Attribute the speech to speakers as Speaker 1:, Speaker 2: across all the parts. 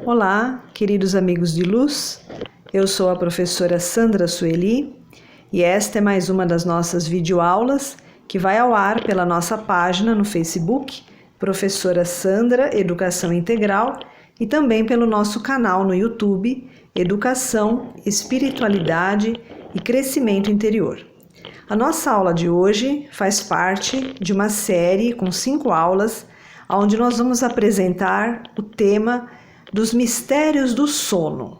Speaker 1: Olá, queridos amigos de luz, eu sou a professora Sandra Sueli e esta é mais uma das nossas videoaulas que vai ao ar pela nossa página no Facebook, Professora Sandra Educação Integral, e também pelo nosso canal no YouTube, Educação, Espiritualidade e Crescimento Interior. A nossa aula de hoje faz parte de uma série com 5 aulas, onde nós vamos apresentar o tema dos mistérios do sono.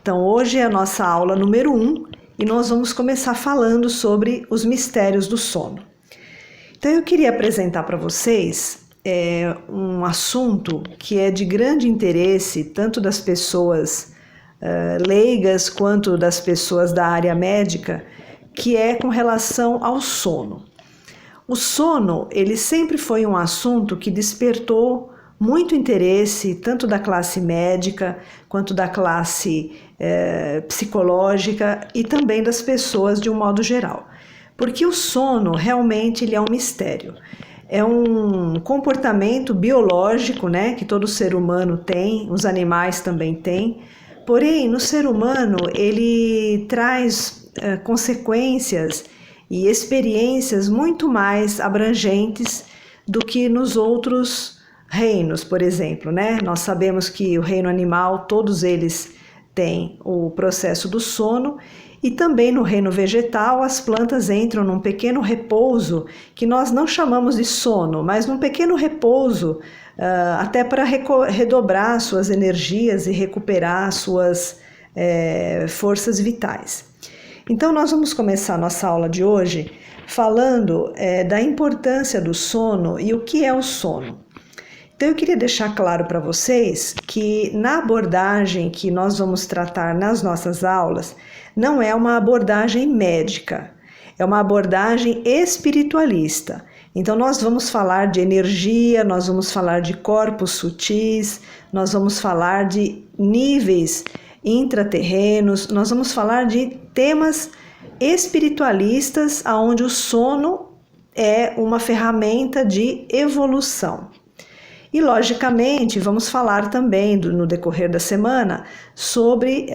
Speaker 1: Então hoje é a nossa aula número 1 e nós vamos começar falando sobre os mistérios do sono. Então eu queria apresentar para vocês um assunto que é de grande interesse tanto das pessoas leigas quanto das pessoas da área médica, que é com relação ao sono. O sono, ele sempre foi um assunto que despertou muito interesse tanto da classe médica quanto da classe psicológica e também das pessoas de um modo geral. Porque o sono realmente ele é um mistério. É um comportamento biológico, né, que todo ser humano tem, os animais também têm. Porém, no ser humano ele traz consequências e experiências muito mais abrangentes do que nos outros reinos, por exemplo, né? Nós sabemos que o reino animal, todos eles têm o processo do sono, e também no reino vegetal as plantas entram num pequeno repouso que nós não chamamos de sono, mas num pequeno repouso até para redobrar suas energias e recuperar suas forças vitais. Então nós vamos começar nossa aula de hoje falando da importância do sono e o que é o sono. Então eu queria deixar claro para vocês que na abordagem que nós vamos tratar nas nossas aulas, não é uma abordagem médica, é uma abordagem espiritualista. Então nós vamos falar de energia, nós vamos falar de corpos sutis, nós vamos falar de níveis intraterrenos, nós vamos falar de temas espiritualistas onde o sono é uma ferramenta de evolução. E, logicamente, vamos falar também, no decorrer da semana, sobre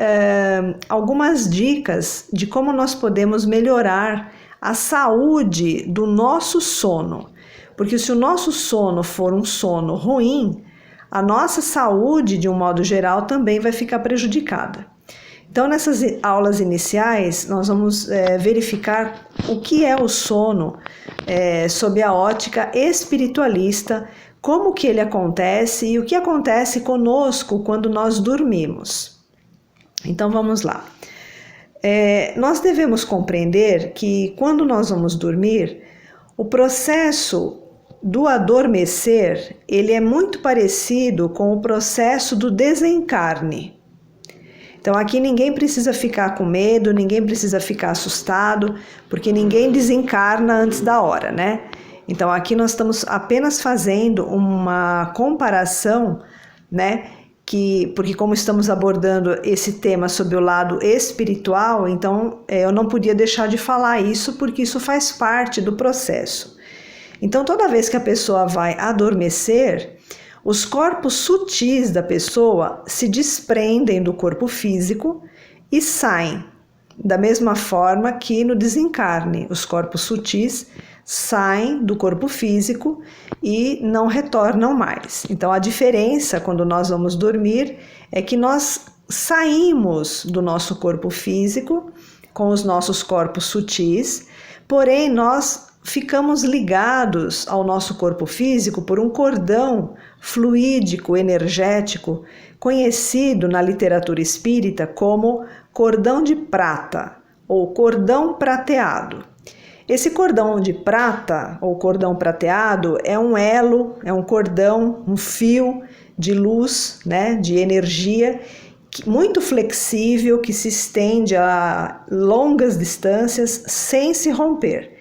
Speaker 1: algumas dicas de como nós podemos melhorar a saúde do nosso sono. Porque se o nosso sono for um sono ruim, a nossa saúde, de um modo geral, também vai ficar prejudicada. Então, nessas aulas iniciais, nós vamos verificar o que é o sono sob a ótica espiritualista, como que ele acontece e o que acontece conosco quando nós dormimos. Então vamos lá. Nós devemos compreender que quando nós vamos dormir, o processo do adormecer, ele é muito parecido com o processo do desencarne. Então aqui ninguém precisa ficar com medo, ninguém precisa ficar assustado, porque ninguém desencarna antes da hora, né? Então aqui nós estamos apenas fazendo uma comparação, né? Porque como estamos abordando esse tema sob o lado espiritual, então eu não podia deixar de falar isso, porque isso faz parte do processo. Então toda vez que a pessoa vai adormecer, os corpos sutis da pessoa se desprendem do corpo físico e saem. Da mesma forma que no desencarne, os corpos sutis saem do corpo físico e não retornam mais. Então a diferença quando nós vamos dormir é que nós saímos do nosso corpo físico com os nossos corpos sutis, porém nós ficamos ligados ao nosso corpo físico por um cordão fluídico, energético, conhecido na literatura espírita como cordão de prata ou cordão prateado. Esse cordão de prata ou cordão prateado é um elo, é um cordão, um fio de luz, né, de energia muito flexível que se estende a longas distâncias sem se romper.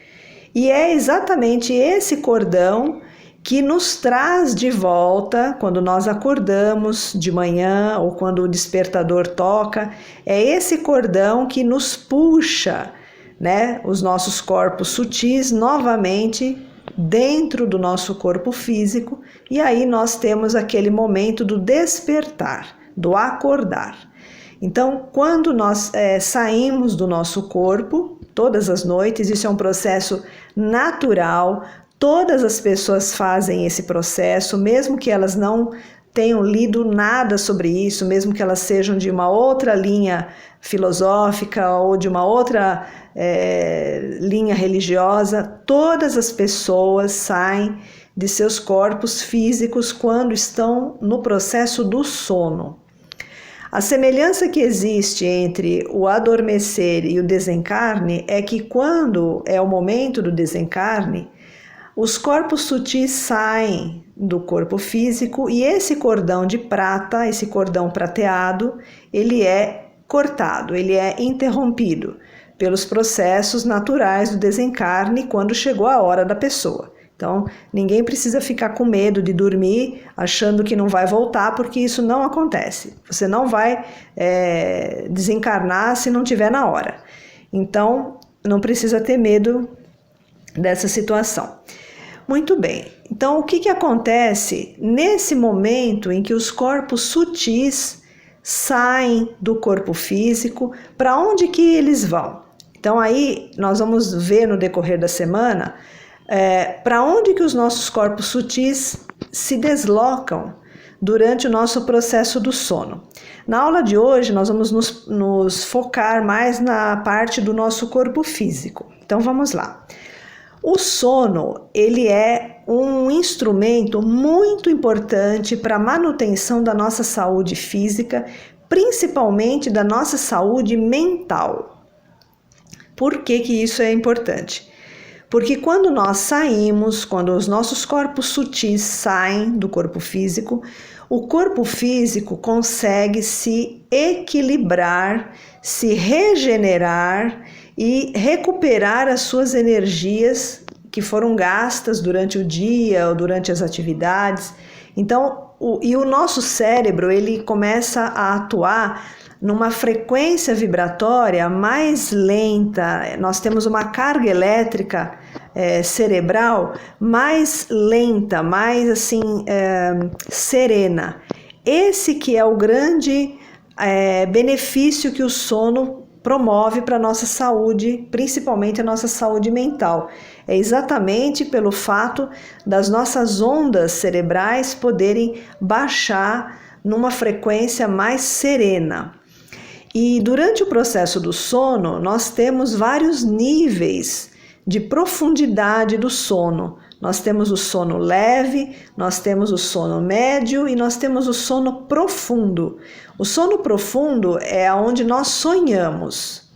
Speaker 1: E é exatamente esse cordão que nos traz de volta quando nós acordamos de manhã ou quando o despertador toca. É esse cordão que nos puxa, né, os nossos corpos sutis novamente dentro do nosso corpo físico, e aí nós temos aquele momento do despertar, do acordar. Então, quando nós saímos do nosso corpo, todas as noites, isso é um processo natural, todas as pessoas fazem esse processo, mesmo que elas não tenham lido nada sobre isso, mesmo que elas sejam de uma outra linha filosófica ou de uma outra linha religiosa, todas as pessoas saem de seus corpos físicos quando estão no processo do sono. A semelhança que existe entre o adormecer e o desencarne é que quando é o momento do desencarne, os corpos sutis saem do corpo físico e esse cordão de prata, esse cordão prateado, ele é cortado, ele é interrompido pelos processos naturais do desencarne quando chegou a hora da pessoa. Então, ninguém precisa ficar com medo de dormir achando que não vai voltar, porque isso não acontece. Você não vai desencarnar se não tiver na hora. Então, não precisa ter medo dessa situação. Muito bem. Então, o que acontece nesse momento em que os corpos sutis saem do corpo físico? Para onde que eles vão? Então, aí nós vamos ver no decorrer da semana para onde que os nossos corpos sutis se deslocam durante o nosso processo do sono. Na aula de hoje, nós vamos nos focar mais na parte do nosso corpo físico. Então, vamos lá. O sono, ele é um instrumento muito importante para a manutenção da nossa saúde física, principalmente da nossa saúde mental. Por que isso é importante? Porque quando nós saímos, quando os nossos corpos sutis saem do corpo físico, o corpo físico consegue se equilibrar, se regenerar e recuperar as suas energias que foram gastas durante o dia ou durante as atividades. Então, o nosso cérebro, ele começa a atuar numa frequência vibratória mais lenta. Nós temos uma carga elétrica cerebral mais lenta, mais assim serena. Esse que é o grande benefício que o sono promove para a nossa saúde, principalmente a nossa saúde mental. É exatamente pelo fato das nossas ondas cerebrais poderem baixar numa frequência mais serena. E durante o processo do sono, nós temos vários níveis de profundidade do sono. Nós temos o sono leve, nós temos o sono médio e nós temos o sono profundo. O sono profundo é onde nós sonhamos.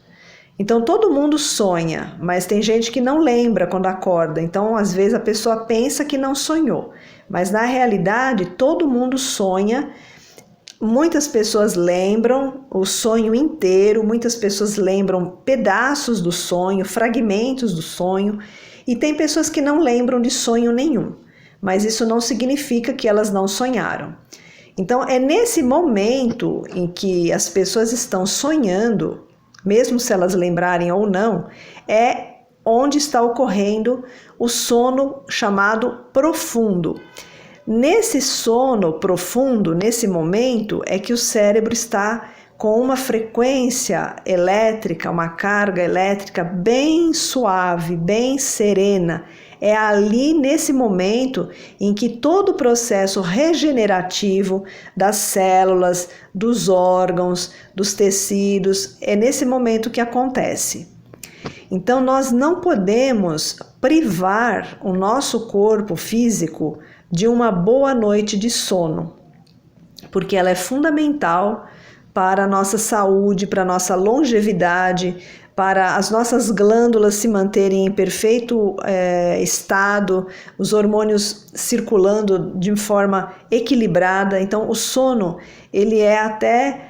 Speaker 1: Então todo mundo sonha, mas tem gente que não lembra quando acorda. Então às vezes a pessoa pensa que não sonhou, mas na realidade todo mundo sonha. Muitas pessoas lembram o sonho inteiro, muitas pessoas lembram pedaços do sonho, fragmentos do sonho, e tem pessoas que não lembram de sonho nenhum, mas isso não significa que elas não sonharam. Então é nesse momento em que as pessoas estão sonhando, mesmo se elas lembrarem ou não, é onde está ocorrendo o sono chamado profundo. Nesse sono profundo, nesse momento, é que o cérebro está com uma frequência elétrica, uma carga elétrica bem suave, bem serena. É ali nesse momento em que todo o processo regenerativo das células, dos órgãos, dos tecidos, é nesse momento que acontece. Então nós não podemos privar o nosso corpo físico de uma boa noite de sono, porque ela é fundamental para a nossa saúde, para a nossa longevidade, para as nossas glândulas se manterem em perfeito estado, os hormônios circulando de forma equilibrada. Então o sono, ele é até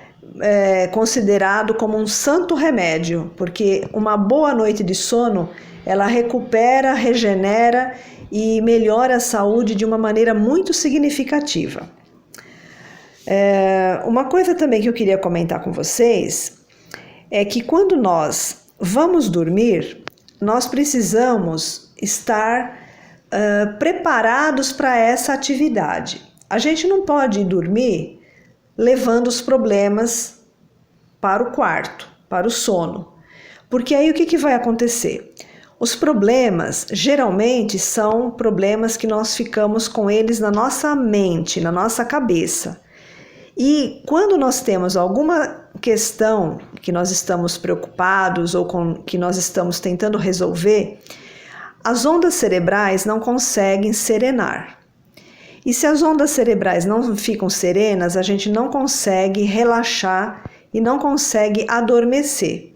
Speaker 1: considerado como um santo remédio, porque uma boa noite de sono, ela recupera, regenera e melhora a saúde de uma maneira muito significativa. Uma coisa também que eu queria comentar com vocês é que quando nós vamos dormir, nós precisamos estar preparados para essa atividade. A gente não pode dormir levando os problemas para o quarto, para o sono. Porque aí o que vai acontecer? Os problemas geralmente são problemas que nós ficamos com eles na nossa mente, na nossa cabeça. E quando nós temos alguma questão que nós estamos preocupados ou que nós estamos tentando resolver, as ondas cerebrais não conseguem serenar. E se as ondas cerebrais não ficam serenas, a gente não consegue relaxar e não consegue adormecer.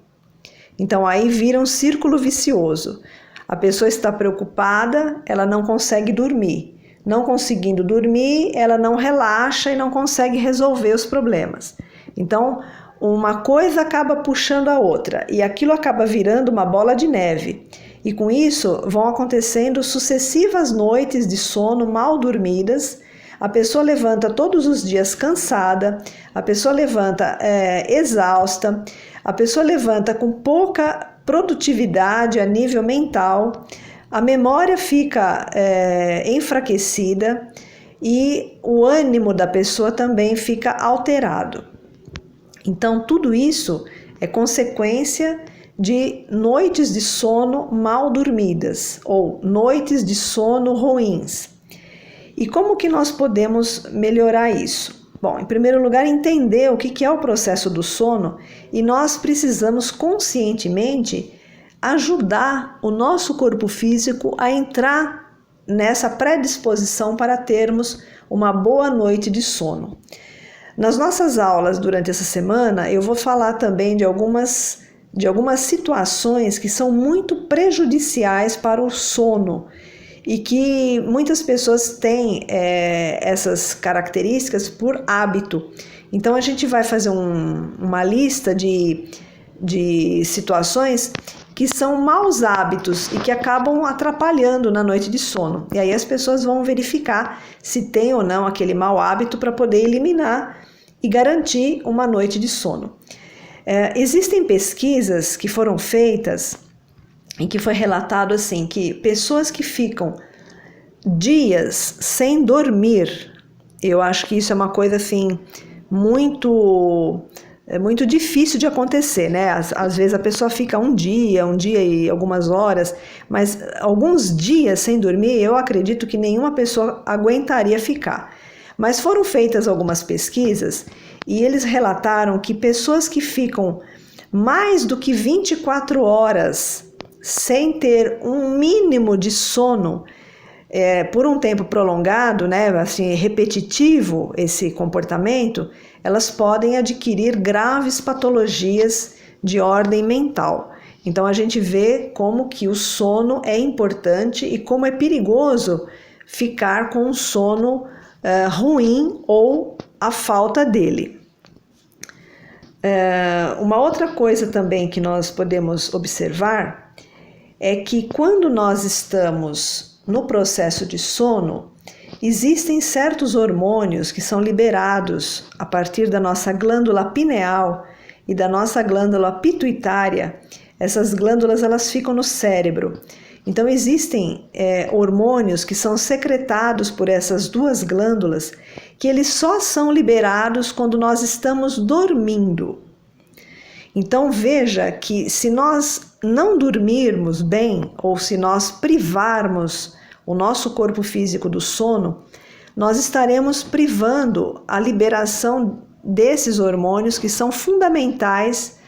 Speaker 1: Então aí vira um círculo vicioso. A pessoa está preocupada, ela não consegue dormir. Não conseguindo dormir, ela não relaxa e não consegue resolver os problemas. Então, uma coisa acaba puxando a outra e aquilo acaba virando uma bola de neve. E com isso vão acontecendo sucessivas noites de sono mal dormidas. A pessoa levanta todos os dias cansada, a pessoa levanta exausta, a pessoa levanta com pouca produtividade a nível mental, a memória fica enfraquecida e o ânimo da pessoa também fica alterado. Então, tudo isso é consequência de noites de sono mal dormidas ou noites de sono ruins. E como que nós podemos melhorar isso? Bom, em primeiro lugar, entender o que é o processo do sono e nós precisamos conscientemente ajudar o nosso corpo físico a entrar nessa predisposição para termos uma boa noite de sono. Nas nossas aulas durante essa semana, eu vou falar também de algumas situações que são muito prejudiciais para o sono e que muitas pessoas têm essas características por hábito. Então a gente vai fazer uma lista de situações que são maus hábitos e que acabam atrapalhando na noite de sono. E aí as pessoas vão verificar se tem ou não aquele mau hábito para poder eliminar e garantir uma noite de sono. Existem pesquisas que foram feitas em que foi relatado assim que pessoas que ficam dias sem dormir, eu acho que isso é uma coisa assim muito difícil de acontecer, né? Às vezes a pessoa fica um dia e algumas horas, mas alguns dias sem dormir, eu acredito que nenhuma pessoa aguentaria ficar. Mas foram feitas algumas pesquisas e eles relataram que pessoas que ficam mais do que 24 horas sem ter um mínimo de sono, por um tempo prolongado, né, assim, repetitivo esse comportamento, elas podem adquirir graves patologias de ordem mental. Então a gente vê como que o sono é importante e como é perigoso ficar com um sono ruim ou a falta dele. Uma outra coisa também que nós podemos observar é que quando nós estamos no processo de sono, existem certos hormônios que são liberados a partir da nossa glândula pineal e da nossa glândula pituitária. Essas glândulas elas ficam no cérebro. Então existem hormônios que são secretados por essas duas glândulas que eles só são liberados quando nós estamos dormindo. Então veja que se nós não dormirmos bem ou se nós privarmos o nosso corpo físico do sono, nós estaremos privando a liberação desses hormônios que são fundamentais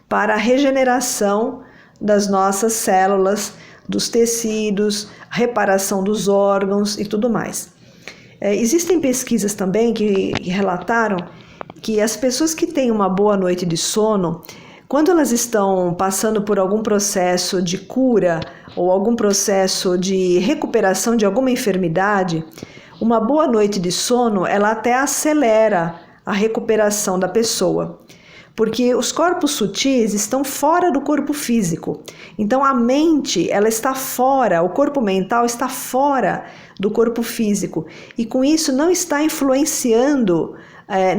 Speaker 1: para a regeneração das nossas células, dos tecidos, reparação dos órgãos e tudo mais. Existem pesquisas também que relataram que as pessoas que têm uma boa noite de sono, quando elas estão passando por algum processo de cura ou algum processo de recuperação de alguma enfermidade, uma boa noite de sono, ela até acelera a recuperação da pessoa. Porque os corpos sutis estão fora do corpo físico. Então a mente, ela está fora, o corpo mental está fora do corpo físico. E com isso não está influenciando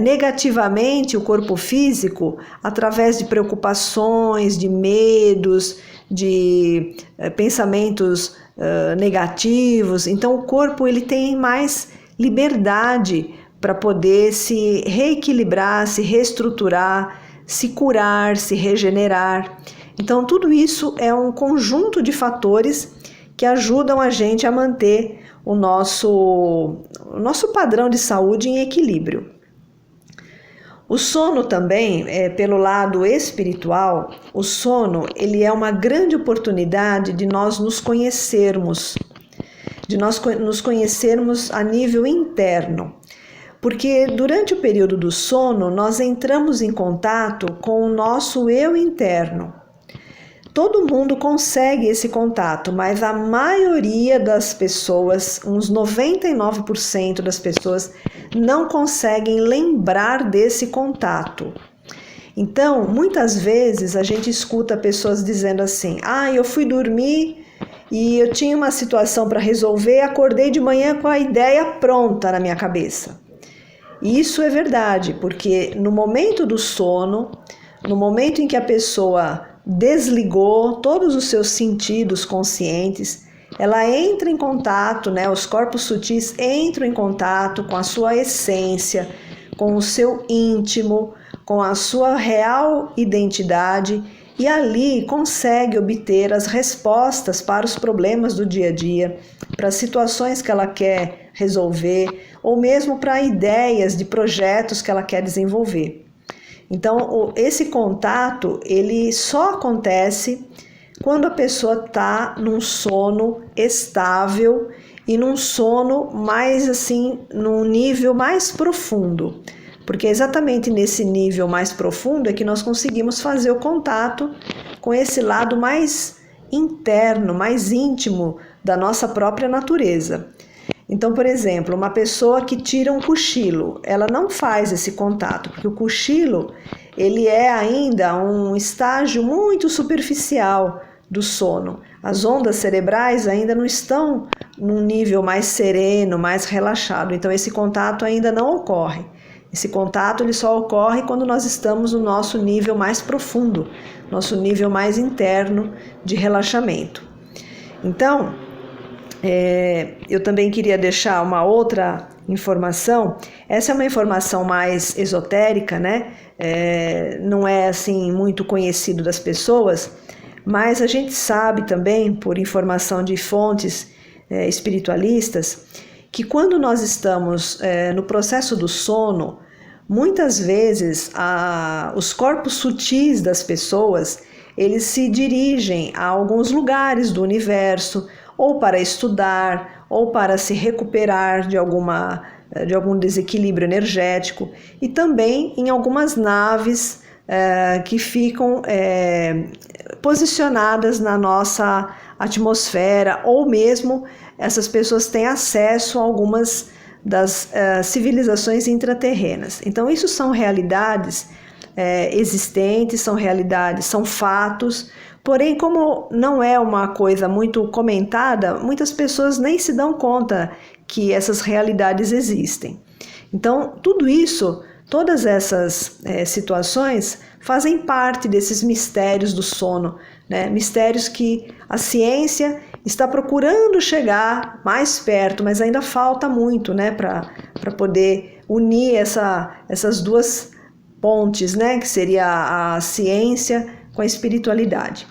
Speaker 1: negativamente o corpo físico através de preocupações, de medos, de pensamentos negativos. Então o corpo ele tem mais liberdade para poder se reequilibrar, se reestruturar, se curar, se regenerar. Então, tudo isso é um conjunto de fatores que ajudam a gente a manter o nosso padrão de saúde em equilíbrio. O sono também, pelo lado espiritual, o sono ele é uma grande oportunidade de nós nos conhecermos, nos conhecermos a nível interno. Porque durante o período do sono, nós entramos em contato com o nosso eu interno. Todo mundo consegue esse contato, mas a maioria das pessoas, uns 99% das pessoas, não conseguem lembrar desse contato. Então, muitas vezes a gente escuta pessoas dizendo assim: eu fui dormir e eu tinha uma situação para resolver, acordei de manhã com a ideia pronta na minha cabeça. E isso é verdade, porque no momento do sono, no momento em que a pessoa desligou todos os seus sentidos conscientes, ela entra em contato, os corpos sutis entram em contato com a sua essência, com o seu íntimo, com a sua real identidade e ali consegue obter as respostas para os problemas do dia a dia, para as situações que ela quer resolver ou mesmo para ideias de projetos que ela quer desenvolver. Então, esse contato, ele só acontece quando a pessoa está num sono estável e num sono mais assim, num nível mais profundo. Porque é exatamente nesse nível mais profundo é que nós conseguimos fazer o contato com esse lado mais interno, mais íntimo da nossa própria natureza. Então, por exemplo, uma pessoa que tira um cochilo, ela não faz esse contato, porque o cochilo, ele é ainda um estágio muito superficial do sono. As ondas cerebrais ainda não estão num nível mais sereno, mais relaxado, então esse contato ainda não ocorre. Esse contato ele só ocorre quando nós estamos no nosso nível mais profundo, nosso nível mais interno de relaxamento. Então, eu também queria deixar uma outra informação. Essa é uma informação mais esotérica, não é assim muito conhecido das pessoas, mas a gente sabe também, por informação de fontes espiritualistas, que quando nós estamos no processo do sono, muitas vezes os corpos sutis das pessoas, eles se dirigem a alguns lugares do universo, ou para estudar, ou para se recuperar de algum desequilíbrio energético, e também em algumas naves que ficam posicionadas na nossa atmosfera, ou mesmo essas pessoas têm acesso a algumas das civilizações intraterrenas. Então isso são realidades existentes, são fatos, porém como não é uma coisa muito comentada, muitas pessoas nem se dão conta que essas realidades existem. Então tudo isso, todas essas situações fazem parte desses mistérios do sono, mistérios que a ciência está procurando chegar mais perto, mas ainda falta muito para poder unir essas duas pontes, que seria a ciência com a espiritualidade.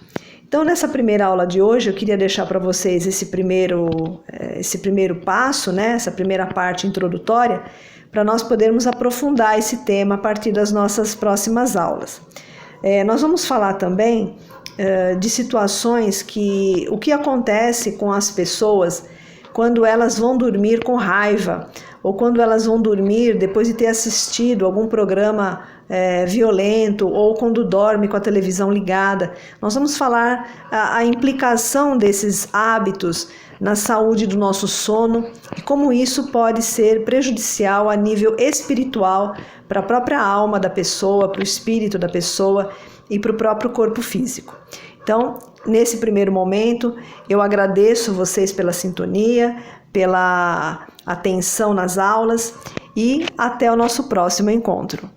Speaker 1: Então, nessa primeira aula de hoje, eu queria deixar para vocês esse primeiro passo, essa primeira parte introdutória, para nós podermos aprofundar esse tema a partir das nossas próximas aulas. Nós vamos falar também de situações o que acontece com as pessoas quando elas vão dormir com raiva, ou quando elas vão dormir depois de ter assistido algum programa violento, ou quando dorme com a televisão ligada. Nós vamos falar a implicação desses hábitos na saúde do nosso sono e como isso pode ser prejudicial a nível espiritual para a própria alma da pessoa, para o espírito da pessoa e para o próprio corpo físico. Então, nesse primeiro momento, eu agradeço vocês pela sintonia, pela atenção nas aulas e até o nosso próximo encontro.